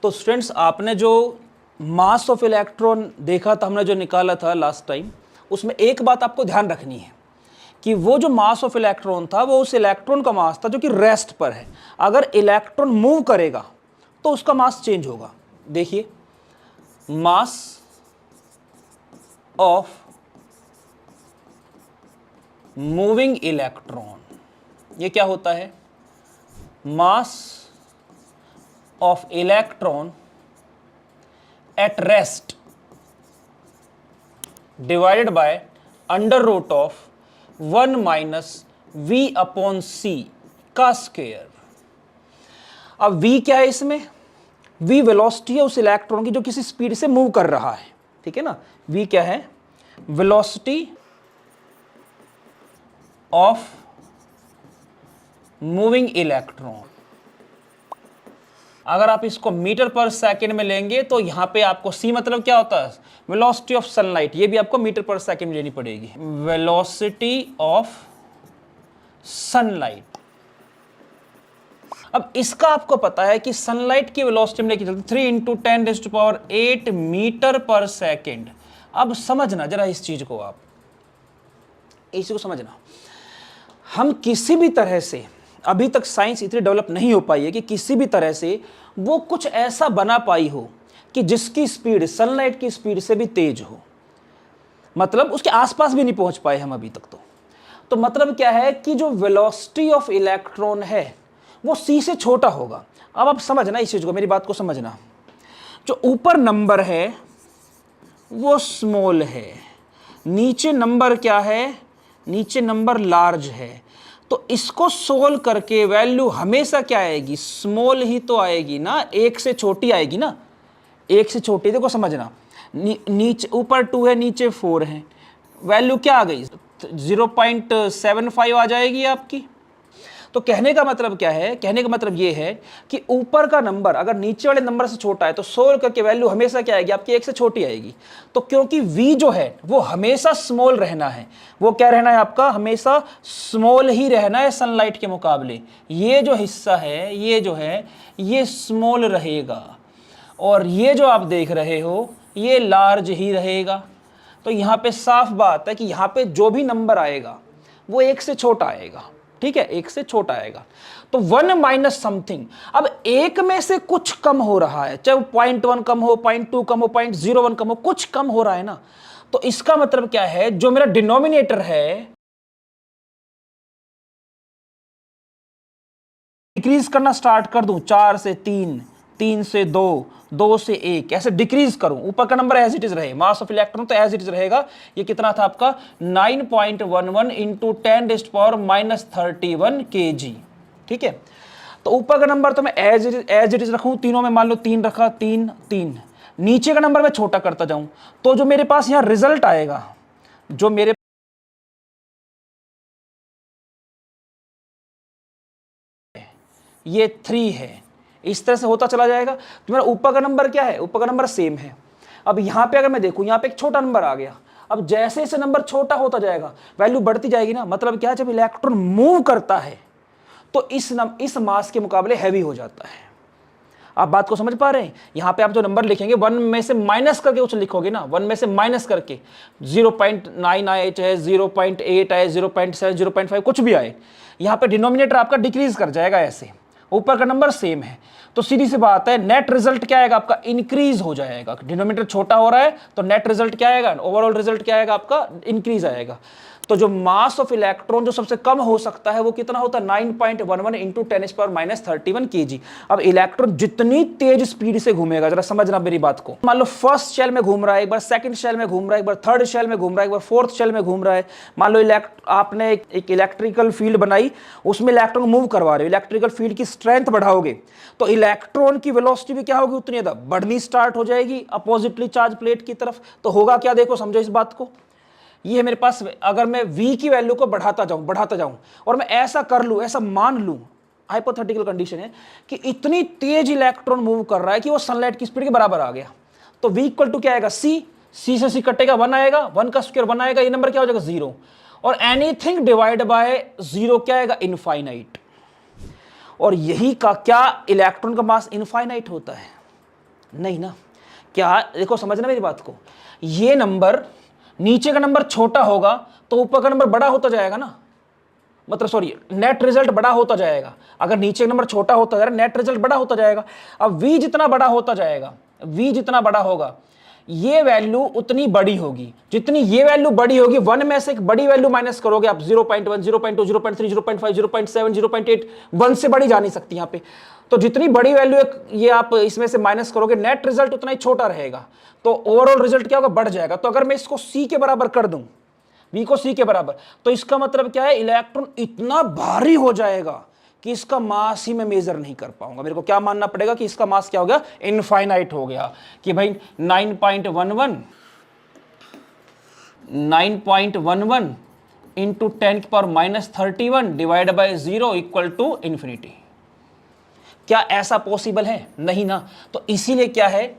तो स्टूडेंट्स आपने जो मास ऑफ इलेक्ट्रॉन देखा था, हमने जो निकाला था लास्ट टाइम, उसमें एक बात आपको ध्यान रखनी है कि वो जो मास ऑफ इलेक्ट्रॉन था वो उस इलेक्ट्रॉन का मास था जो कि रेस्ट पर है। अगर इलेक्ट्रॉन मूव करेगा तो उसका मास चेंज होगा। देखिए, मास ऑफ मूविंग इलेक्ट्रॉन, ये क्या होता है? Mass of electron at rest divided by under root of 1 minus v upon C का स्क्वायर। अब v क्या है इसमें? v वेलोसिटी है उस इलेक्ट्रॉन की जो किसी स्पीड से मूव कर रहा है, ठीक है ना। v क्या है? Velocity of moving electron. अगर आप इसको मीटर पर सेकंड में लेंगे तो यहां पे आपको c मतलब क्या होता है? वेलोसिटी ऑफ सनलाइट, ये भी आपको मीटर पर सेकंड में लेनी पड़ेगी। Velocity of sunlight. अब इसका आपको पता है कि सनलाइट की वेलोसिटी में लेके चलते 3 × 10⁸ मीटर पर सेकंड। अब समझना जरा इस चीज को, आप इसी को समझना। हम किसी भी तरह से, अभी तक साइंस इतनी डेवलप नहीं हो पाई है कि किसी भी तरह से वो कुछ ऐसा बना पाई हो कि जिसकी स्पीड सनलाइट की स्पीड से भी तेज हो, मतलब उसके आसपास भी नहीं पहुंच पाए हम अभी तक। तो मतलब क्या है कि जो वेलोसिटी ऑफ इलेक्ट्रॉन है वो c से छोटा होगा। अब आप समझना इस चीज को, मेरी बात को समझना। जो ऊपर नंबर है वो स्मॉल है, नीचे नंबर क्या है? नीचे नंबर लार्ज है। तो इसको सोल्व करके वैल्यू हमेशा क्या आएगी? स्मॉल ही तो आएगी ना, एक से छोटी आएगी ना, एक से छोटी। देखो समझना, नीचे ऊपर 2 है, नीचे 4 है, वैल्यू क्या आ गई? 0.75 आ जाएगी आपकी। तो कहने का मतलब क्या है? कहने का मतलब ये है कि ऊपर का नंबर अगर नीचे वाले नंबर से छोटा है तो सोल्व करके वैल्यू हमेशा क्या आएगी? आपकी एक से छोटी आएगी। तो क्योंकि v जो है वो हमेशा स्मॉल रहना है, वो क्या रहना है आपका? हमेशा स्मॉल ही रहना है सनलाइट के मुकाबले। ये जो हिस्सा है, ये जो है, ये स्मॉल रहेगा, और ये जो आप देख रहे हो ये लार्ज ही रहेगा। तो यहाँ पे साफ बात है कि यहाँ पे जो भी नंबर आएगा वो एक से छोटा आएगा, ठीक है, एक से छोटा आएगा। तो 1 माइनस समथिंग, अब एक में से कुछ कम हो रहा है, चाहे 0.1 कम हो, 0.2 कम हो, 0.01 कम हो, कुछ कम हो रहा है ना। तो इसका मतलब क्या है? जो मेरा डिनोमिनेटर है डिक्रीज करना स्टार्ट कर दूं, 4 से 3, 3 से 2, 2 से 1, ऐसे डिक्रीज करूं। ऊपर का नंबर एज इट इज रहे, मास ऑफ इलेक्ट्रॉन तो एज इट इज रहेगा। ये कितना था आपका? 9.11 इंटू 10⁻31 kg, ठीक है। तो ऊपर का नंबर तो मैं एज इट इज रखूं, तीनों में मान लो 3 रखा, 3 3। नीचे का नंबर मैं छोटा करता जाऊं तो जो मेरे पास यहां रिजल्ट आएगा, जो मेरे ये 3 है, इस तरह से होता चला जाएगा। तो मेरा ऊपर का नंबर क्या है? ऊपर का नंबर सेम है। अब यहाँ पे अगर मैं देखूँ, यहाँ पे एक छोटा नंबर आ गया। अब जैसे जैसे नंबर छोटा होता जाएगा वैल्यू बढ़ती जाएगी ना। मतलब क्या? जब इलेक्ट्रॉन मूव करता है तो इस मास के मुकाबले हैवी हो जाता है। आप बात को समझ पा रहे हैं? यहाँ पे आप जो नंबर लिखेंगे 1 में से माइनस करके कुछ लिखोगे ना, 1 में से माइनस करके 0.9 आए, चाहे 0.8 आए, 0.7, 0.5 कुछ भी आए, यहाँ पे डिनोमिनेटर आपका डिक्रीज कर जाएगा। ऐसे ऊपर का नंबर सेम है तो सीधी सी बात है, नेट रिजल्ट क्या आएगा आपका? इंक्रीज हो जाएगा। डिनोमिनेटर छोटा हो रहा है तो नेट रिजल्ट क्या आएगा? ओवरऑल रिजल्ट क्या आएगा आपका? इंक्रीज आएगा। तो जो मास ऑफ इलेक्ट्रॉन जो सबसे कम हो सकता है वो कितना होता है? 9.11 इंटू 10⁻31 kg। अब इलेक्ट्रॉन जितनी तेज स्पीड से घूमेगा, जरा समझना मेरी बात को। मान लो फर्स्ट शेल में घूम रहा है, एक बार सेकंड शेल में घूम रहा है, एक बार थर्ड शेल में घूम रहा है, एक बार फोर्थ शेल में घूम रहा है। मान लो आपने एक इलेक्ट्रिकल फील्ड बनाई, उसमें इलेक्ट्रॉन मूव करवा रहे हो, इलेक्ट्रिकल फील्ड की स्ट्रेंथ बढ़ाओगे तो इलेक्ट्रॉन की वेलोसिटी भी क्या होगी? उतनी ज्यादा बढ़नी स्टार्ट हो जाएगी अपोजिटली चार्ज प्लेट की तरफ। तो होगा क्या? देखो समझो इस बात को। ये है मेरे पास, अगर मैं v की वैल्यू को बढ़ाता जाऊं और मैं ऐसा कर लूं, ऐसा मान लूं, हाइपोथेटिकल कंडीशन है कि इतनी तेज इलेक्ट्रॉन मूव कर रहा है कि वो सनलाइट की स्पीड के बराबर आ गया, तो v इक्वल टू क्या आएगा? c से c कटेगा, 1 आएगा, 1 का स्क्वायर 1 आएगा, ये नंबर क्या हो जाएगा? 0। और एनीथिंग डिवाइड बाय 0 क्या आएगा? इनफाइनाइट। और यही का क्या इलेक्ट्रॉन का मास इनफाइनाइट होता है। नहीं ना। क्या देखो समझना मेरी बात को, ये नंबर नीचे का नंबर छोटा होगा तो ऊपर का नंबर बड़ा होता जाएगा ना, मतलब सॉरी नेट रिजल्ट बड़ा होता जाएगा। अगर नीचे का नंबर छोटा होता जा रहा है नेट रिजल्ट बड़ा होता जाएगा। अब v जितना बड़ा होता जाएगा, v जितना बड़ा होगा ये वैल्यू उतनी बड़ी होगी। जितनी ये वैल्यू बड़ी होगी 1 में से एक बड़ी वैल्यू माइनस करोगे आप 0.1 0.2 0.3 0.5 0.7 0.8, 1 से बड़ी जा नहीं सकती यहां पे। तो जितनी बड़ी वैल्यू ये आप इसमें से माइनस करोगे नेट रिजल्ट उतना ही छोटा रहेगा, तो ओवरऑल रिजल्ट क्या होगा, बढ़ जाएगा। तो अगर मैं इसको c के बराबर कर दूं, v को c के बराबर, तो इसका मतलब क्या है, इलेक्ट्रॉन इतना भारी हो जाएगा कि इसका मास ही मैं मेजर नहीं कर पाऊंगा। मेरे को क्या मानना पड़ेगा कि इसका मास क्या हो गया, इनफाइनाइट हो गया। कि भाई 9.11 into 10⁻³ divide by 0 equal to infinity. क्या ऐसा पॉसिबल है? नहीं ना। तो इसीलिए क्या है,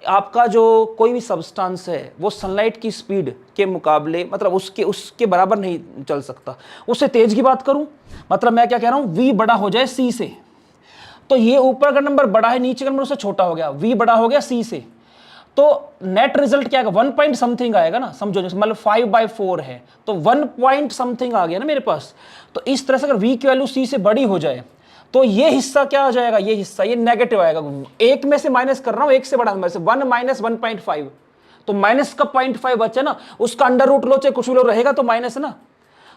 आपका जो कोई भी सब्सटेंस है वो सनलाइट की स्पीड के मुकाबले मतलब उसके बराबर नहीं चल सकता। उससे तेज की बात करूं, मतलब मैं क्या कह रहा हूं, v बड़ा हो जाए c से, तो ये ऊपर का नंबर बड़ा है नीचे का नंबर उससे छोटा हो गया, v बड़ा हो गया c से, तो नेट रिजल्ट क्या आएगा, 1 पॉइंट समथिंग आएगा ना। समझो मतलब 5/4 है तो 1 पॉइंट समथिंग आ गया ना मेरे पास। तो इस तरह से अगर v की वैल्यू c से बड़ी हो जाए तो ये हिस्सा क्या हो जाएगा, ये हिस्सा ये नेगेटिव आएगा। एक में से माइनस कर रहा हूं, एक से बड़ा नंबर से 1 माइनस 1.5, तो माइनस का 0.5 बचा ना, उसका अंडर रूट लो चाहे कुछ भी लो रहेगा तो माइनस है ना।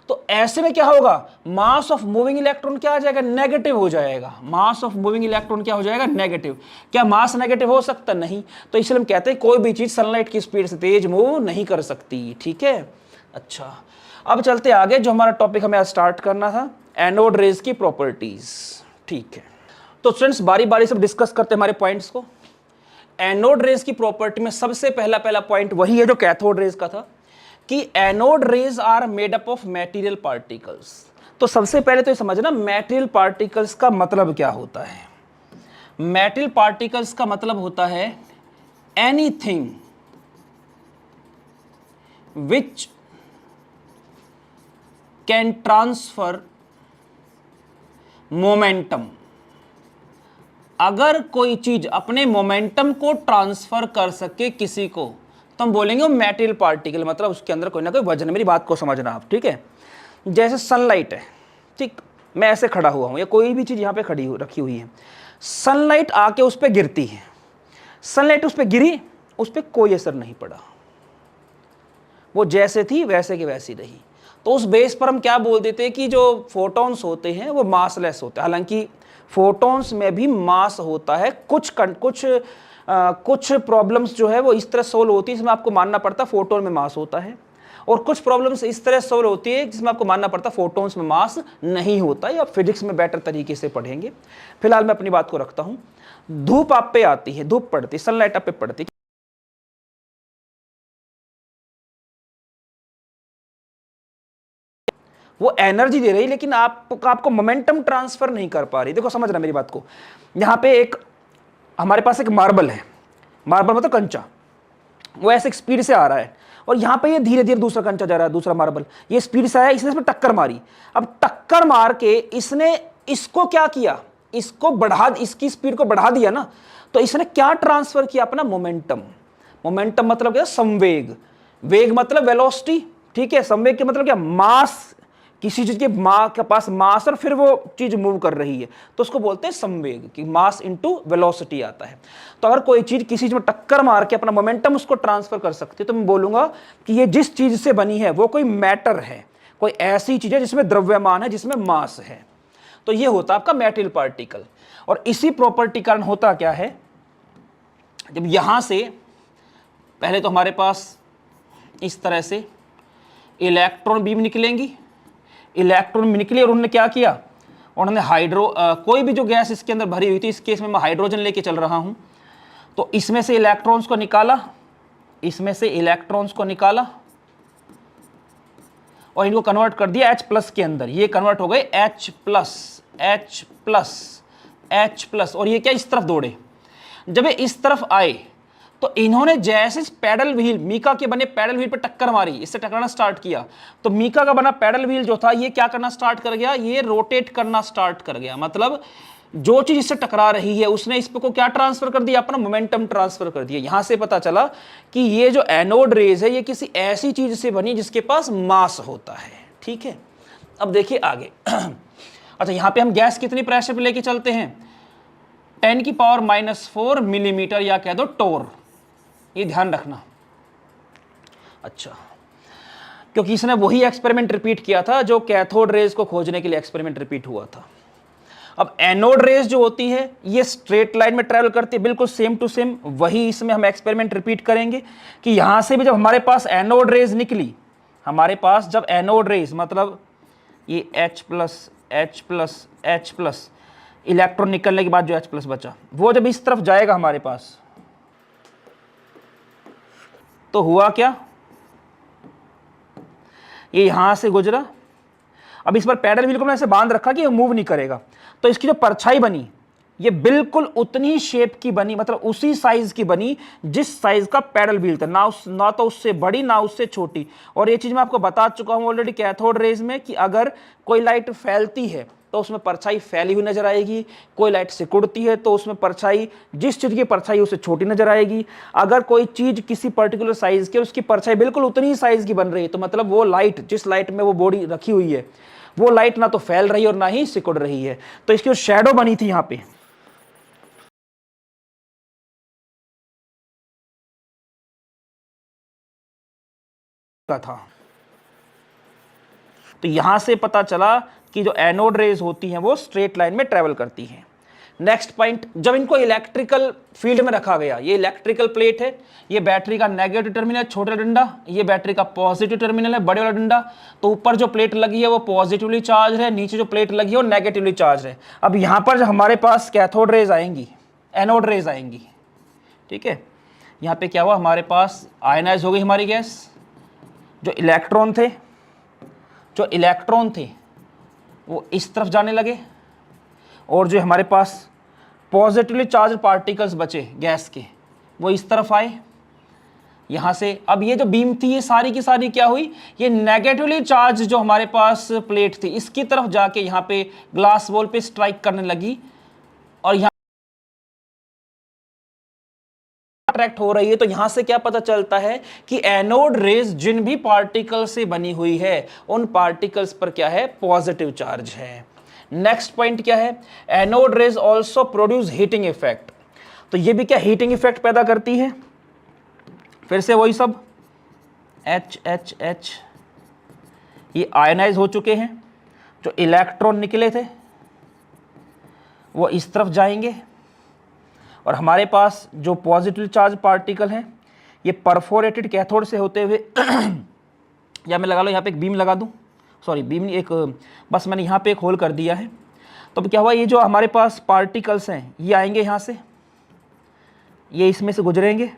तो ऐसे में क्या होगा, मास ऑफ मूविंग इलेक्ट्रॉन क्या आ जाएगा, नेगेटिव हो जाएगा। मास ऑफ मूविंग इलेक्ट्रॉन क्या हो जाएगा, नेगेटिव। क्या मास नेगेटिव हो सकता, नहीं। तो इसलिए हम कहते हैं कोई भी चीज सनलाइट की स्पीड से तेज मूव नहीं कर सकती, ठीक है। अच्छा अब चलते आगे, जो हमारा टॉपिक हमें आज स्टार्ट करना था, एनोड रेज की प्रॉपर्टीज, ठीक है। तो स्टूडेंट्स बारी बारी से डिस्कस करते हैं हमारे पॉइंट्स को। एनोड रेज की प्रॉपर्टी में सबसे पहला पॉइंट वही है जो कैथोड रेज का था, कि anode rays are made up of material particles. तो सबसे पहले तो ये समझना मैटेरियल पार्टिकल्स का मतलब क्या होता है। मैटेरियल पार्टिकल्स का मतलब होता है anything which can transfer momentum. अगर कोई चीज अपने मोमेंटम को ट्रांसफर कर सके किसी को तो हम बोलेंगे वो मैटेरियल पार्टिकल, मतलब उसके अंदर कोई ना कोई वजन है। मेरी बात को समझना आप, ठीक है। जैसे सनलाइट है, ठीक, मैं ऐसे खड़ा हुआ हूं या कोई भी चीज यहां पे रखी हुई है, सनलाइट आके उस पर गिरती है, सनलाइट उस पर गिरी, उस पर कोई असर नहीं पड़ा, वो जैसे थी वैसे की वैसी रही। तो उस बेस पर हम क्या बोल देते हैं कि जो फोटॉन्स होते हैं वो मासलेस होते हैं। हालांकि फोटॉन्स में भी मास होता है, कुछ प्रॉब्लम्स जो है वो इस तरह सोल्व होती है जिसमें आपको मानना पड़ता है फोटोन में मास होता है, और कुछ प्रॉब्लम्स इस तरह सोल्व होती है जिसमें आपको मानना पड़ता है फोटॉन्स में मास नहीं होता है। आप फिजिक्स में बेटर तरीके से पढ़ेंगे। फिलहाल मैं अपनी बात को रखता हूं। धूप आप पे आती है, धूप पड़ती है, सनलाइट आप पे पड़ती है, वो एनर्जी दे रही लेकिन आपको मोमेंटम ट्रांसफर नहीं कर पा रही। देखो समझना मेरी बात को, यहां पे एक हमारे पास एक मार्बल है, मार्बल मतलब कंचा, वो ऐसे स्पीड से आ रहा है और यहां पे ये धीरे धीरे दूसरा कंचा जा रहा है, दूसरा मार्बल ये स्पीड से आया, इसने इसमें टक्कर मारी। अब टक्कर मार के इसने इसको क्या किया, इसकी स्पीड को बढ़ा दिया ना, तो इसने क्या ट्रांसफर किया, अपना मोमेंटम। मोमेंटम मतलब क्या, संवेग। वेग मतलब वेलोसिटी, ठीक है। संवेग के मतलब क्या, मास, किसी चीज के पास मास और फिर वो चीज मूव कर रही है, तो उसको बोलते हैं संवेग, कि मास इनटू वेलोसिटी आता है। तो अगर कोई चीज किसी चीज में टक्कर मार के अपना मोमेंटम उसको ट्रांसफर कर सकती है, तो मैं बोलूंगा कि ये जिस चीज से बनी है वो कोई मैटर है, कोई ऐसी चीज है जिसमें द्रव्यमान है, जिसमें मास है। तो ये होता है आपका मैटेरियल पार्टिकल। और इसी प्रॉपर्टी कारण होता क्या है, जब यहां से पहले तो हमारे पास इस तरह से इलेक्ट्रॉन बीम निकलेंगी, इलेक्ट्रॉन निकली और उन्होंने क्या किया, उन्होंने कोई भी जो गैस इसके अंदर भरी हुई थी, इस केस में मैं हाइड्रोजन लेके चल रहा हूं, तो इसमें से इलेक्ट्रॉन्स को निकाला, इसमें से इलेक्ट्रॉन्स को निकाला और इनको कन्वर्ट कर दिया H+ के अंदर। ये कन्वर्ट हो गए H+, और ये क्या इस तरफ दौड़े। जब ये इस तरफ आए तो इन्होंने जैसे पैडल व्हील, मीका के बने पैडल व्हील पे टक्कर मारी, इससे टकराना स्टार्ट किया, तो मीका का बना पैडल व्हील जो था ये क्या करना स्टार्ट कर गया, ये रोटेट करना स्टार्ट कर गया। मतलब जो चीज इससे टकरा रही है उसने इस पे को क्या ट्रांसफर कर दिया, अपना मोमेंटम ट्रांसफर कर दिया। यहां से पता चला कि ये जो एनोड रेज है ये किसी ऐसी चीज से बनी जिसके पास मास होता है। ठीक है, अब देखिए आगे। अच्छा, यहां पे हम गैस कितनी प्रेशर पे लेके चलते हैं, 10⁻⁻⁴ मिलीमीटर या कह दो टोर, ये ध्यान रखना। अच्छा, क्योंकि इसने वही एक्सपेरिमेंट रिपीट किया था जो कैथोड रेज को खोजने के लिए एक्सपेरिमेंट रिपीट हुआ था। अब एनोड रेज जो होती है ये स्ट्रेट लाइन में ट्रेवल करती है, बिल्कुल सेम टू सेम। वही इसमें हम एक्सपेरिमेंट रिपीट करेंगे कि यहां से भी जब हमारे पास एनोड रेज निकली, हमारे पास जब एनोड रेज मतलब ये H+H+H+ इलेक्ट्रॉन निकलने के बाद जो H+ बचा, वो जब इस तरफ जाएगा हमारे पास, तो हुआ क्या, ये यहां से गुजरा। अब इस पर पैडल व्हील को मैंने ऐसे बांध रखा कि ये मूव नहीं करेगा, तो इसकी जो परछाई बनी ये बिल्कुल उतनी शेप की बनी, मतलब उसी साइज की बनी जिस साइज का पैडल व्हील था, ना तो उससे बड़ी ना उससे छोटी। और ये चीज मैं आपको बता चुका हूं ऑलरेडी कैथोड रेज में कि अगर कोई लाइट फैलती है तो उसमें परछाई फैली हुई नजर आएगी, कोई लाइट सिकुड़ती है तो उसमें परछाई, जिस चीज की परछाई उससे छोटी नजर आएगी। अगर कोई चीज किसी पर्टिकुलर साइज की, उसकी परछाई बिल्कुल उतनी ही साइज की बन रही है, तो मतलब वो लाइट, जिस लाइट में वो बॉडी रखी हुई है, वो लाइट ना तो फैल रही है और ना ही सिकुड़ रही है। तो इसकी जो शैडो बनी थी यहां पे, का था, तो यहां से पता चला कि जो एनोड रेज होती हैं वो स्ट्रेट लाइन में ट्रेवल करती हैं। नेक्स्ट पॉइंट, जब इनको इलेक्ट्रिकल फील्ड में रखा गया, ये इलेक्ट्रिकल प्लेट है, ये बैटरी का नेगेटिव टर्मिनल है छोटा डंडा, ये बैटरी का पॉजिटिव टर्मिनल है बड़े वाला डंडा। तो ऊपर जो प्लेट लगी है वो पॉजिटिवली चार्ज है, नीचे जो प्लेट लगी है वो नेगेटिवली चार्ज है। अब यहां पर जो हमारे पास कैथोड रेज आएंगी, एनोड रेज आएंगी, ठीक है, यहां पे क्या हुआ, हमारे पास आयनाइज हो गई हमारी गैस। जो इलेक्ट्रॉन थे वो इस तरफ जाने लगे, और जो हमारे पास पॉजिटिवली चार्ज पार्टिकल्स बचे गैस के, वो इस तरफ आए यहां से। अब ये जो बीम थी ये सारी की सारी क्या हुई, ये नेगेटिवली चार्ज जो हमारे पास प्लेट थी इसकी तरफ जाके यहां पे ग्लास वॉल पे स्ट्राइक करने लगी, और यहां अट्रैक्ट हो रही है। तो यहां से क्या पता चलता है कि एनोड रेज जिन भी पार्टिकल से बनी हुई है उन पार्टिकल्स पर क्या है, पॉजिटिव चार्ज है। नेक्स्ट पॉइंट क्या है, anode rays also produce heating effect. तो ये भी क्या हीटिंग इफेक्ट पैदा करती है, फिर से वही सब H ये आयनाइज हो चुके हैं, जो इलेक्ट्रॉन निकले थे वो इस तरफ जाएंगे, और हमारे पास जो पॉजिटिव चार्ज पार्टिकल हैं ये परफोरेटेड कैथोड से होते हुए या मैं लगा लो यहाँ पे एक बीम लगा दूं, सॉरी बीम नहीं, एक बस मैंने यहाँ पे एक होल कर दिया है। तो अब क्या हुआ, ये जो हमारे पास पार्टिकल्स हैं ये आएंगे यहाँ से, ये इसमें से गुजरेंगे,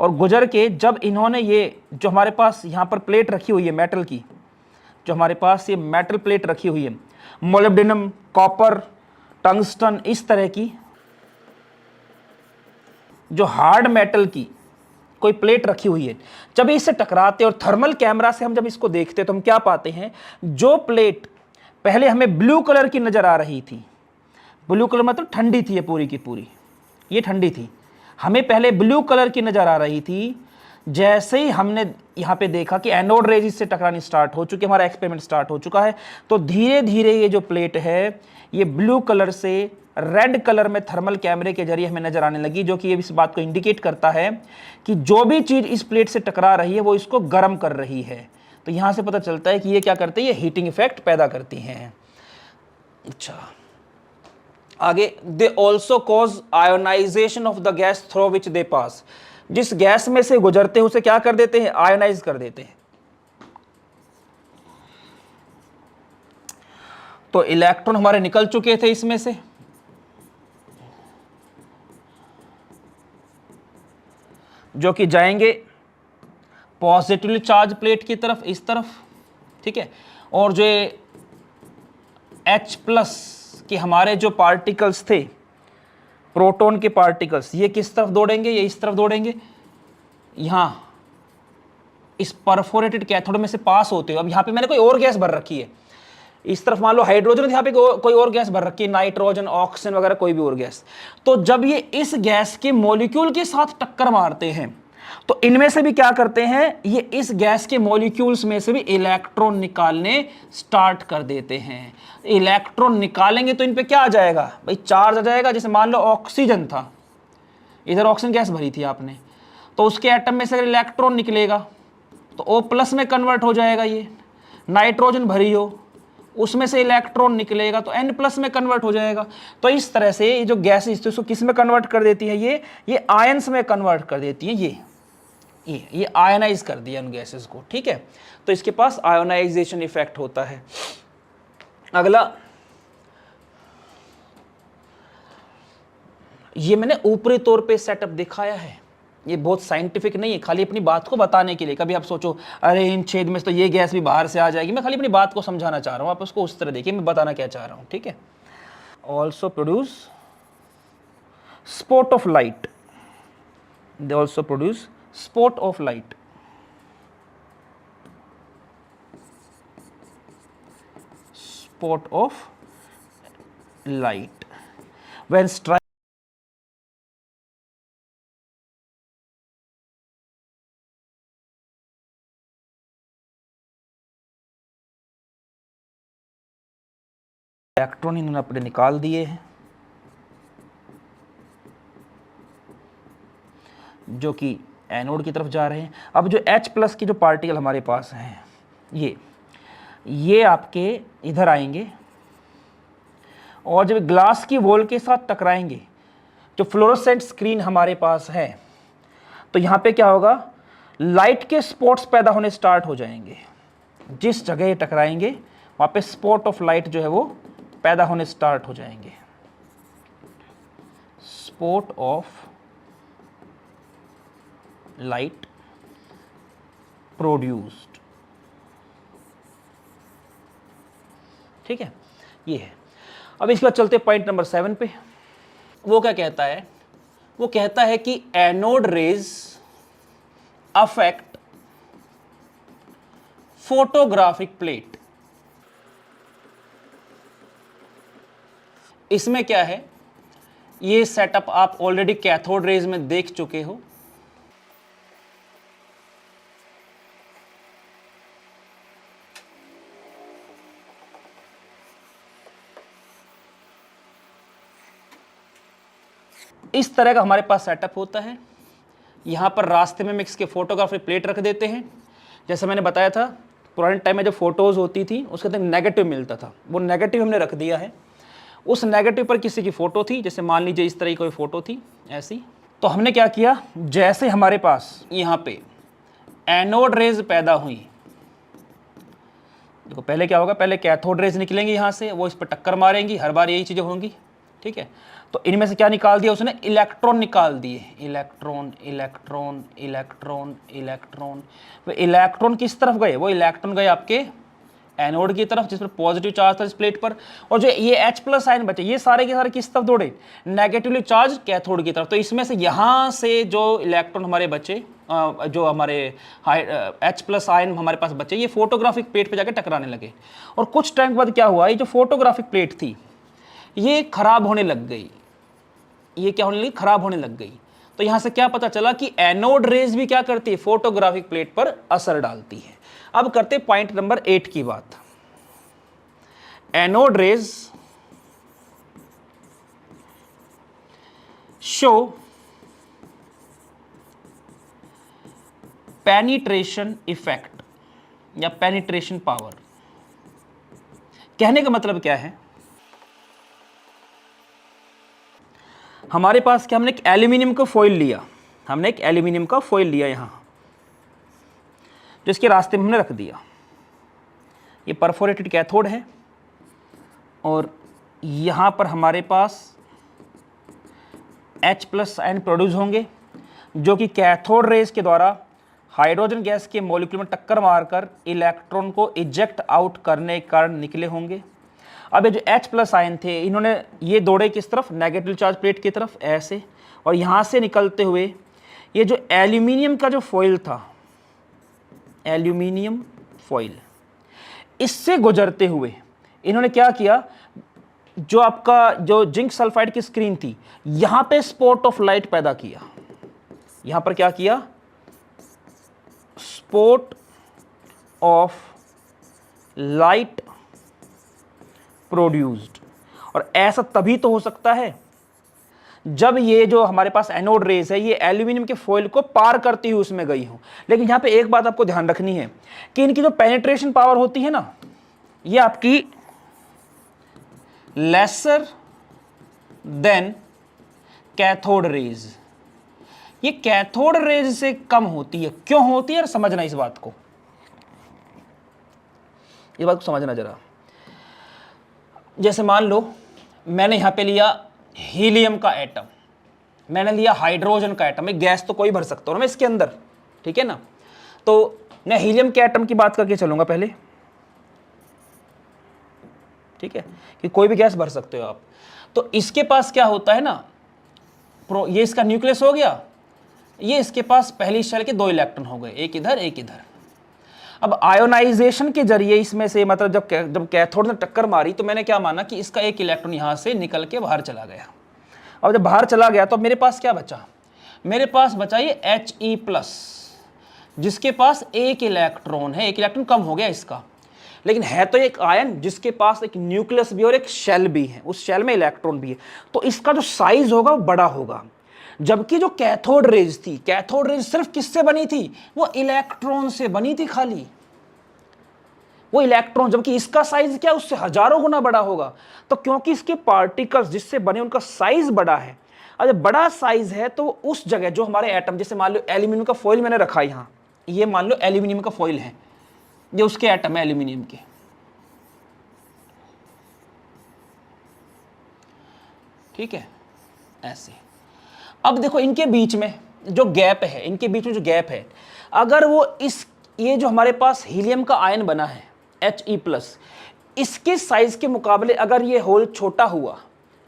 और गुजर के जब इन्होंने ये जो हमारे पास यहाँ पर प्लेट रखी हुई है मेटल की, जो हमारे पास ये मेटल प्लेट रखी हुई है, मोलिब्डेनम, कॉपर, टंगस्टन, इस तरह की जो हार्ड मेटल की कोई प्लेट रखी हुई है, जब इससे टकराते और थर्मल कैमरा से हम जब इसको देखते तो हम क्या पाते हैं, जो प्लेट पहले हमें ब्लू कलर की नजर आ रही थी, ब्लू कलर मतलब ठंडी थी, ये पूरी की पूरी ये ठंडी थी, हमें पहले ब्लू कलर की नजर आ रही थी, जैसे ही हमने यहाँ पे देखा कि एनोड रेज इससे टकरानी स्टार्ट हो चुकी, हमारा एक्सपेरिमेंट स्टार्ट हो चुका है, तो धीरे धीरे ये जो प्लेट है ये ब्लू कलर से रेड कलर में थर्मल कैमरे के जरिए हमें नजर आने लगी, जो कि ये इस बात को इंडिकेट करता है कि जो भी चीज इस प्लेट से टकरा रही है वो इसको गर्म कर रही है। तो यहां से पता चलता है कि ये क्या करते हैं, ये हीटिंग इफेक्ट पैदा करती हैं। अच्छा, आगे, they also cause ionization of the gas through which they pass. जिस गैस में से गुजरते हैं उसे क्या कर देते हैं, आयोनाइज कर देते हैं। तो इलेक्ट्रॉन हमारे निकल चुके थे इसमें से, जो कि जाएंगे पॉजिटिवली चार्ज प्लेट की तरफ, इस तरफ, ठीक है, और जो H+ के हमारे जो पार्टिकल्स थे, प्रोटॉन के पार्टिकल्स, ये किस तरफ दौड़ेंगे, ये इस तरफ दौड़ेंगे, यहां इस परफोरेटेड कैथोड में से पास होते हो। अब यहां पे मैंने कोई और गैस भर रखी है, इस तरफ मान लो हाइड्रोजन, यहाँ पे कोई और गैस भर रखी है, नाइट्रोजन, ऑक्सीजन वगैरह कोई भी और गैस। तो जब ये इस गैस के मॉलिक्यूल के साथ टक्कर मारते हैं तो इनमें से भी क्या करते हैं, ये इस गैस के मॉलिक्यूल्स में से भी इलेक्ट्रॉन निकालने स्टार्ट कर देते हैं। इलेक्ट्रॉन निकालेंगे तो इन पे क्या आ जाएगा भाई, चार्ज आ जाएगा। जैसे मान लो ऑक्सीजन था, इधर ऑक्सीजन गैस भरी थी आपने, तो उसके एटम में से अगर इलेक्ट्रॉन निकलेगा तो O+ में कन्वर्ट हो जाएगा। ये नाइट्रोजन भरी हो, उसमें से इलेक्ट्रॉन निकलेगा तो N+ में कन्वर्ट हो जाएगा। तो इस तरह से ये जो गैस है इसको किस में कन्वर्ट कर देती है, ये आयंस में कन्वर्ट कर देती है। ये आयनाइज कर दिया उन गैसेस को, ठीक है। तो इसके पास आयोनाइजेशन इफेक्ट होता है। अगला, ये मैंने ऊपरी तौर पे सेटअप दिखाया है, ये बहुत साइंटिफिक नहीं है, खाली अपनी बात को बताने के लिए। कभी आप सोचो अरे इन छेद में तो ये गैस भी बाहर से आ जाएगी, मैं खाली अपनी बात को समझाना चाह रहा हूँ, आप उसको उस तरह देखिए मैं बताना क्या चाह रहा हूँ, ठीक है। Also produce spot of light, they also produce spot of light. Spot of light when strike electron इन्होंने अपने निकाल दिए हैं, जो कि एनोड की तरफ जा रहे हैं। अब जो H+ की जो पार्टिकल हमारे पास हैं, ये आपके इधर आएंगे और जब ग्लास की वॉल के साथ टकराएंगे, जो फ्लोरोसेंट स्क्रीन हमारे पास है, तो यहाँ पे क्या होगा, लाइट के स्पॉट्स पैदा होने स्टार्ट हो जाएंगे। जिस जगह ये टकराएंगे वहाँ पे स्पॉट ऑफ लाइट जो है वो पैदा होने स्टार्ट हो जाएंगे। स्पॉट ऑफ लाइट प्रोड्यूस्ड, ठीक है, ये है। अब इसके बाद चलते पॉइंट नंबर 7 पे। वो क्या कहता है, वो कहता है कि anode raise affect photographic plate. इसमें क्या है, ये सेटअप आप ऑलरेडी कैथोड रेज में देख चुके हो। इस तरह का हमारे पास सेटअप होता है। यहाँ पर रास्ते में मिक्स के फोटोग्राफिक प्लेट रख देते हैं। जैसे मैंने बताया था, पुराने टाइम में जब फोटोज़ होती थी उसके अंदर नेगेटिव मिलता था, वो नेगेटिव हमने रख दिया है। उस नेगेटिव पर किसी की फ़ोटो थी, जैसे मान लीजिए इस तरह की कोई फ़ोटो थी ऐसी, तो हमने क्या किया, जैसे हमारे पास यहाँ पे एनोड रेज पैदा हुई, देखो पहले क्या होगा, पहले कैथोड रेज निकलेंगी यहाँ से, वो इस पर टक्कर मारेंगी, हर बार यही चीज़ें होंगी, ठीक है। तो इनमें से क्या निकाल दिया उसने, इलेक्ट्रॉन निकाल दिए, इलेक्ट्रॉन इलेक्ट्रॉन इलेक्ट्रॉन इलेक्ट्रॉन। वो इलेक्ट्रॉन किस तरफ गए, वो इलेक्ट्रॉन गए आपके एनोड की तरफ, जिस पर पॉजिटिव चार्ज था इस प्लेट पर, और जो ये H+ आयन बचे ये सारे के सारे किस तरफ दौड़े, नेगेटिवली चार्ज कैथोड की तरफ। तो इसमें से यहाँ से जो इलेक्ट्रॉन हमारे बचे, जो हमारे H+ आयन हमारे पास बचे, ये फोटोग्राफिक प्लेट पे जाके टकराने लगे। और कुछ टाइम के बाद क्या हुआ, ये जो फोटोग्राफिक प्लेट थी ये खराब होने लग गई, ये क्या होने लगी, खराब होने लग गई। तो यहां से क्या पता चला कि एनोड रेज भी क्या करती है, फोटोग्राफिक प्लेट पर असर डालती है। अब करते पॉइंट नंबर 8 की बात। Anode rays show penetration effect या पेनिट्रेशन पावर। कहने का मतलब क्या है, हमारे पास क्या, हमने एक एल्यूमिनियम का फॉइल लिया, हमने एक एल्यूमिनियम का फॉइल लिया यहाँ, जो इसके रास्ते में हमने रख दिया। ये परफोरेटेड कैथोड है और यहाँ पर हमारे पास H+ आयन प्रोड्यूस होंगे, जो कि कैथोड रेज के द्वारा हाइड्रोजन गैस के मॉलिक्यूल में टक्कर मारकर इलेक्ट्रॉन को इजेक्ट आउट करने के कारण निकले होंगे। अब ये जो H+ आयन थे, इन्होंने ये दौड़े किस तरफ, नेगेटिव चार्ज प्लेट की तरफ ऐसे, और यहाँ से निकलते हुए ये जो एल्यूमिनियम का जो फॉइल था, एल्यूमिनियम फॉइल, इससे गुजरते हुए इन्होंने क्या किया, जो आपका जो जिंक सल्फाइड की स्क्रीन थी, यहां पे स्पॉट ऑफ लाइट पैदा किया। यहां पर क्या किया, स्पॉट ऑफ लाइट प्रोड्यूस्ड। और ऐसा तभी तो हो सकता है जब ये जो हमारे पास एनोड रेज है, ये एल्यूमिनियम के फॉइल को पार करती हुई उसमें गई हो। लेकिन यहां पे एक बात आपको ध्यान रखनी है कि इनकी जो पेनिट्रेशन पावर होती है ना, ये आपकी लेसर देन कैथोड रेज। ये कैथोड रेज से कम होती है। क्यों होती है, समझना इस बात को, ये बात को समझना जरा। जैसे मान लो मैंने यहां पे लिया हीलियम का एटम, मैंने लिया हाइड्रोजन का एटम, एक गैस तो कोई भर सकता हूं ना मैं इसके अंदर, ठीक है ना। तो मैं हीलियम के एटम की बात करके चलूंगा पहले, ठीक है, कि कोई भी गैस भर सकते हो आप। तो इसके पास क्या होता है ना, ये इसका न्यूक्लियस हो गया, ये इसके पास पहली शेल के 2 इलेक्ट्रॉन हो गए, एक इधर एक इधर। अब आयोनाइजेशन के जरिए इसमें से, मतलब जब कैथोड ने टक्कर मारी तो मैंने क्या माना कि इसका एक इलेक्ट्रॉन यहां से निकल के बाहर चला गया। अब जब बाहर चला गया तो मेरे पास क्या बचा, मेरे पास बचा ये He+, जिसके पास एक इलेक्ट्रॉन है, एक इलेक्ट्रॉन कम हो गया इसका, लेकिन है तो एक आयन जिसके पास एक न्यूक्लियस भी और एक शेल भी है, उस शेल में इलेक्ट्रॉन भी है। तो इसका जो साइज होगा वो बड़ा होगा। जबकि जो कैथोड रेज थी, कैथोड रेज सिर्फ किससे बनी थी, वो इलेक्ट्रॉन से बनी थी खाली, वो इलेक्ट्रॉन, जबकि इसका साइज क्या, उससे हजारों गुना बड़ा होगा। तो क्योंकि इसके पार्टिकल्स जिससे बने उनका साइज बड़ा है, और जब बड़ा साइज है तो उस जगह जो हमारे एटम, जैसे मान लो एल्यूमिनियम का फॉइल मैंने रखा यहां, ये मान लो एल्यूमिनियम का फॉइल है, ये उसके एटम है एल्यूमिनियम के, ठीक है, ऐसे। अब देखो इनके बीच में जो गैप है, इनके बीच में जो गैप है, अगर वो ये जो हमारे पास हीलियम का आयन बना है He+, इसके साइज के मुकाबले अगर ये होल छोटा हुआ,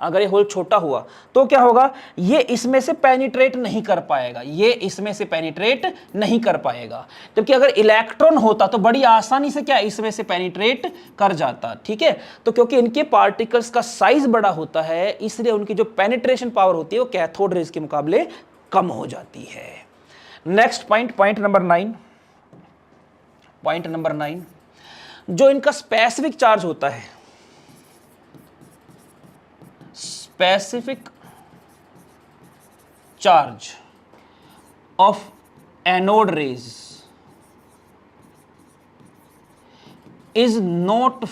अगर ये होल छोटा हुआ तो क्या होगा, ये इसमें से पेनिट्रेट नहीं कर पाएगा, ये इसमें से पेनिट्रेट नहीं कर पाएगा। जबकि अगर इलेक्ट्रॉन होता तो बड़ी आसानी से क्या इसमें से पेनिट्रेट कर जाता, ठीक है। तो क्योंकि इनके पार्टिकल्स का साइज बड़ा होता है, इसलिए उनकी जो पेनिट्रेशन पावर होती है वो कैथोड रेज के मुकाबले कम हो जाती है। नेक्स्ट पॉइंट, पॉइंट नंबर 9, जो इनका स्पेसिफिक चार्ज होता है, specific charge of anode rays is not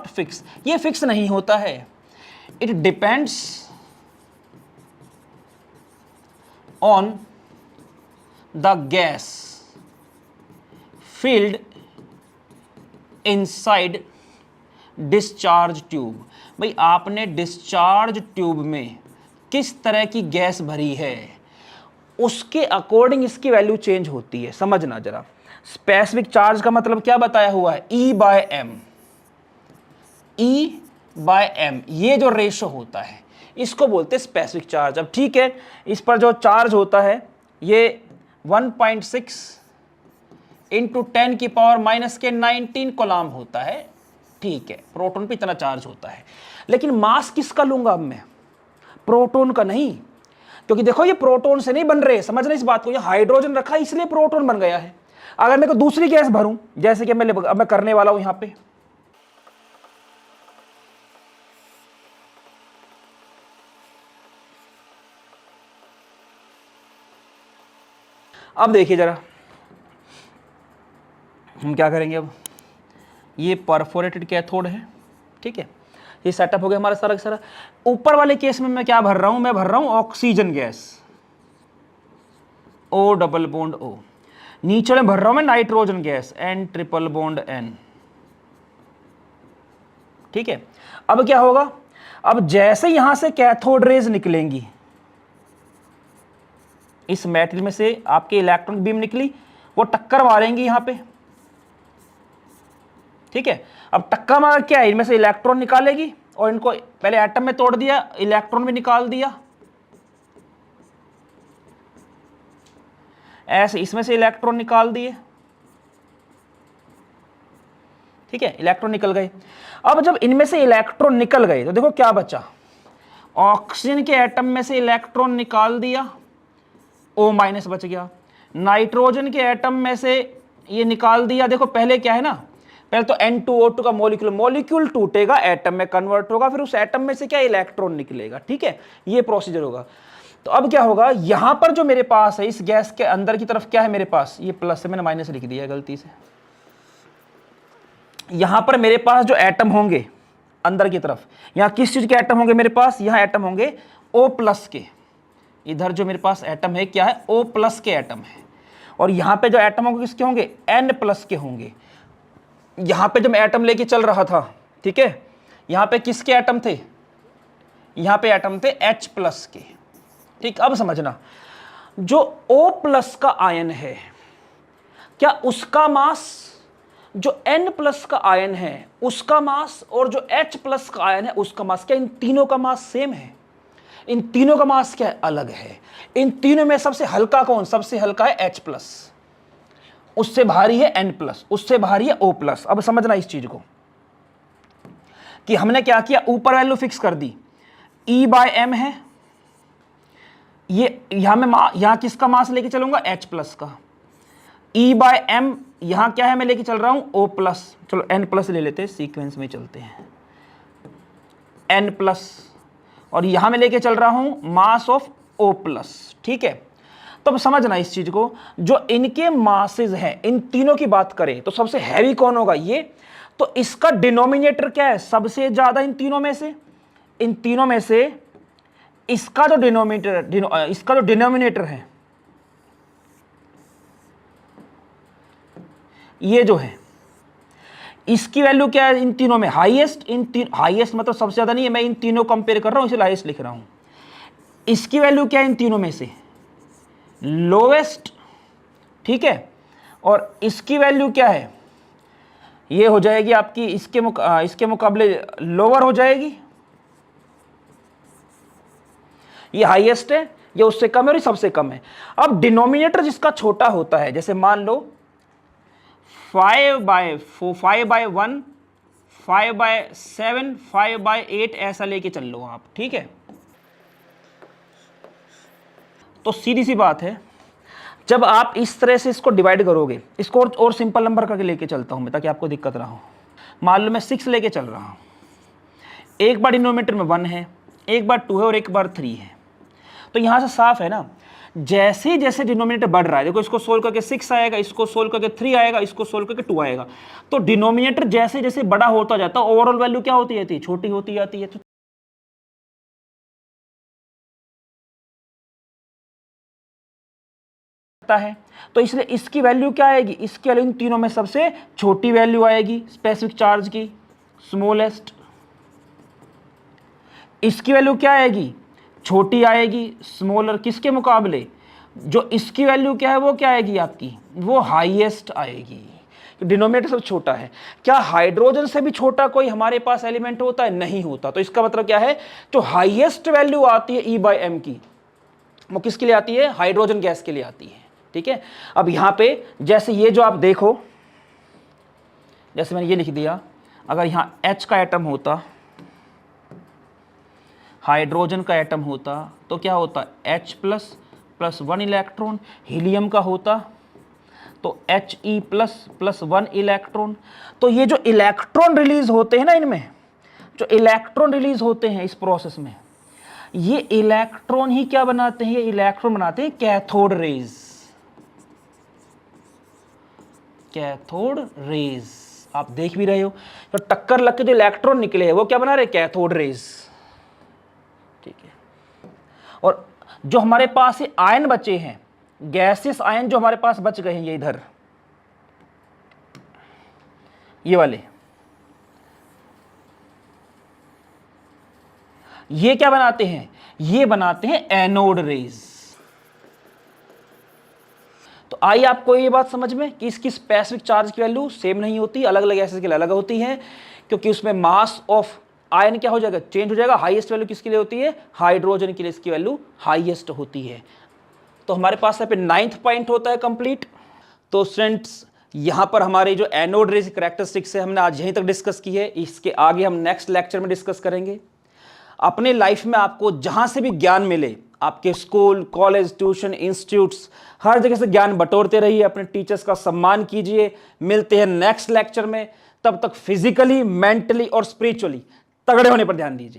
fix, ये फिक्स नहीं होता है। It depends on the gas filled inside discharge tube. भाई आपने डिस्चार्ज ट्यूब में किस तरह की गैस भरी है, उसके अकॉर्डिंग इसकी वैल्यू चेंज होती है। समझना जरा, स्पेसिफिक चार्ज का मतलब क्या बताया हुआ है, E/m, E/m, ये जो रेशो होता है इसको बोलते हैं स्पेसिफिक चार्ज। अब ठीक है, इस पर जो चार्ज होता है ये 1.6 इंटू 10⁻⁻19 कोलाम होता है, ठीक है, प्रोटॉन पे इतना चार्ज होता है। लेकिन मास किसका लूंगा अब मैं, प्रोटॉन का नहीं, क्योंकि देखो ये प्रोटॉन से नहीं बन रहे, समझना इस बात को, ये हाइड्रोजन रखा है इसलिए प्रोटॉन बन गया है। अगर मैं को दूसरी गैस भरूं, जैसे कि मैं करने वाला हूं यहां पे, अब देखिए जरा हम क्या करेंगे। अब ये परफोरेटेड कैथोड है, ठीक है, ये सेटअप हो गया हमारा सारा का सारा। ऊपर वाले केस में मैं क्या भर रहा हूं, मैं भर रहा हूं oxygen gas, O double bond O। नीचे में भर रहा हूं मैं nitrogen gas, N triple bond N, ठीक है। अब क्या होगा, अब जैसे यहां से कैथोड रेज निकलेंगी, इस मेटल में से आपके इलेक्ट्रॉन बीम निकली, वो टक्कर मारेंगी यहां पे, ठीक है। अब टक्कर मार क्या है, इनमें से इलेक्ट्रॉन निकालेगी, और इनको पहले एटम में तोड़ दिया, इलेक्ट्रॉन भी निकाल दिया, ऐसे इसमें से इलेक्ट्रॉन निकाल दिए, ठीक है, इलेक्ट्रॉन निकल गए। अब जब इनमें से इलेक्ट्रॉन निकल गए तो देखो क्या बचा, ऑक्सीजन के एटम में से इलेक्ट्रॉन निकाल दिया, O- बच गया। नाइट्रोजन के एटम में से ये निकाल दिया, देखो पहले क्या है ना, पहले तो N2O2 का मॉलिक्यूल टूटेगा, एटम में कन्वर्ट होगा, फिर उस एटम में से क्या इलेक्ट्रॉन निकलेगा, ठीक है, ये प्रोसीजर होगा। तो अब क्या होगा, यहां पर जो मेरे पास है इस गैस के अंदर की तरफ क्या है मेरे पास, ये प्लस है, मैंने माइनस लिख दिया गलती से। यहां पर मेरे पास जो एटम होंगे अंदर की तरफ, यहां किस चीज के एटम होंगे मेरे पास, यहां एटम होंगे O+ के, इधर जो मेरे पास एटम है क्या है, O+ के एटम है। और यहां पे जो एटम होंगे किसके होंगे, N+ के होंगे। यहां पे जब मैं एटम लेके चल रहा था, ठीक है, यहां पे किसके एटम थे, यहां पे एटम थे H+ के। ठीक, अब समझना, जो O+ का आयन है, क्या उसका मास जो N+ का आयन है उसका मास, और जो H+ का आयन है उसका मास, क्या इन तीनों का मास सेम है? इन तीनों का मास क्या है, अलग है। इन तीनों में सबसे हल्का कौन, सबसे हल्का है H+, उससे भारी है N+, उससे भारी है O+। अब समझना इस चीज को कि हमने क्या किया, ऊपर वैल्यू फिक्स कर दी, E/m है, ये यहां मैं यहां किसका मास लेके चलूंगा, H+ का। E/m यहां क्या है, मैं लेके चल रहा हूं O+, चलो N+ ले लेते हैं, सीक्वेंस में चलते हैं, N+, और यहां मैं लेके चल रहा हूं मास ऑफ O+, ठीक है। तो अब समझना इस चीज को, जो इनके मासेस हैं, इन तीनों की बात करें तो सबसे हैवी कौन होगा, ये। तो इसका डिनोमिनेटर क्या है, सबसे ज्यादा इन तीनों में से, इन तीनों में से इसका जो डिनोमिनेटर है, ये जो है, इसकी वैल्यू क्या है इन तीनों में, हाईएस्ट। हाईएस्ट मतलब सबसे ज्यादा नहीं है, मैं इन तीनों कंपेयर कर रहा हूं इसलिए हाईएस्ट लिख रहा हूं। इसकी वैल्यू क्या है इन तीनों में से, लोवेस्ट, ठीक है। और इसकी वैल्यू क्या है, ये हो जाएगी आपकी इसके मुकाबले लोअर हो जाएगी, ये हाईएस्ट है, ये उससे कम है और ये सबसे कम है। अब डिनोमिनेटर जिसका छोटा होता है, जैसे मान लो 5/4, 5/1, 5/7, 5/8 ऐसा लेके चल लो आप, ठीक है। तो सीधी सी बात है, जब आप इस तरह से इसको डिवाइड करोगे, इसको और सिंपल नंबर करके लेके चलता हूं मैं ताकि आपको दिक्कत ना हो। मान लो मैं 6 लेके चल रहा हूं, एक बार डिनोमिनेटर में 1 है, एक बार 2 है और एक बार 3 है। तो यहां से साफ है ना, जैसे जैसे डिनोमिनेटर बढ़ रहा है, देखो इसको सोल्व करके 6 आएगा, इसको सोल्व करके 3 आएगा, इसको सोल्व करके 2 आएगा। तो डिनोमिनेटर जैसे जैसे बड़ा होता जाता है, ओवरऑल वैल्यू क्या होती जाती है, छोटी होती जाती है। है तो इसलिए इसकी वैल्यू क्या आएगी, इसकी वैल्यू इन तीनों में सबसे छोटी वैल्यू आएगी स्पेसिफिक चार्ज की, स्मॉलेस्ट। इसकी वैल्यू क्या आएगी, छोटी आएगी, स्मॉलर, किसके मुकाबले, जो इसकी वैल्यू क्या है वो क्या आएगी आपकी, वो हाईएस्ट आएगी। डिनोमिनेटर सब छोटा है। क्या हाइड्रोजन से भी छोटा कोई हमारे पास एलिमेंट होता है, नहीं होता। तो इसका मतलब क्या है, जो हाईएस्ट वैल्यू आती है E/m की, वो किसके लिए आती है, हाइड्रोजन गैस के लिए आती है, ठीक है। अब यहां पे जैसे ये जो आप देखो, जैसे मैंने ये लिख दिया, अगर यहां H का एटम होता, हाइड्रोजन का एटम होता, तो क्या होता, H+ + 1 इलेक्ट्रॉन। हीलियम का होता तो He+ + 1 इलेक्ट्रॉन। तो ये जो इलेक्ट्रॉन रिलीज होते हैं ना, इनमें जो इलेक्ट्रॉन रिलीज होते हैं इस प्रोसेस में, ये इलेक्ट्रॉन ही क्या बनाते हैं, ये इलेक्ट्रॉन बनाते हैं कैथोड रेज। कैथोड रेज आप देख भी रहे हो, तो टक्कर लग के जो इलेक्ट्रॉन निकले हैं वो क्या बना रहे, कैथोड रेज, ठीक है। और जो हमारे पास ये आयन बचे हैं, गैसेस आयन जो हमारे पास बच गए हैं, ये इधर ये वाले, ये क्या बनाते हैं, ये बनाते हैं एनोड रेज। तो आई आपको ये बात समझ में कि इसकी स्पेसिफिक चार्ज की वैल्यू सेम नहीं होती, अलग अलग गैसेस के लिए अलग होती है, क्योंकि उसमें मास ऑफ आयन क्या हो जाएगा, चेंज हो जाएगा। हाईएस्ट वैल्यू किसके लिए होती है, हाइड्रोजन के लिए इसकी वैल्यू हाईएस्ट होती है। तो हमारे पास यहाँ पे 9th पॉइंट होता है कंप्लीट। तो स्टूडेंट्स यहां पर हमारी जो एनोड रेज कैरेक्टरिस्टिक्स है हमने आज यहीं तक डिस्कस की है। इसके आगे हम नेक्स्ट लेक्चर में डिस्कस करेंगे। अपने लाइफ में आपको जहां से भी ज्ञान मिले, आपके स्कूल, कॉलेज, ट्यूशन, इंस्टीट्यूट्स, हर जगह से ज्ञान बटोरते रहिए, अपने टीचर्स का सम्मान कीजिए। मिलते हैं नेक्स्ट लेक्चर में, तब तक फिजिकली, मेंटली और स्पिरिचुअली तगड़े होने पर ध्यान दीजिए।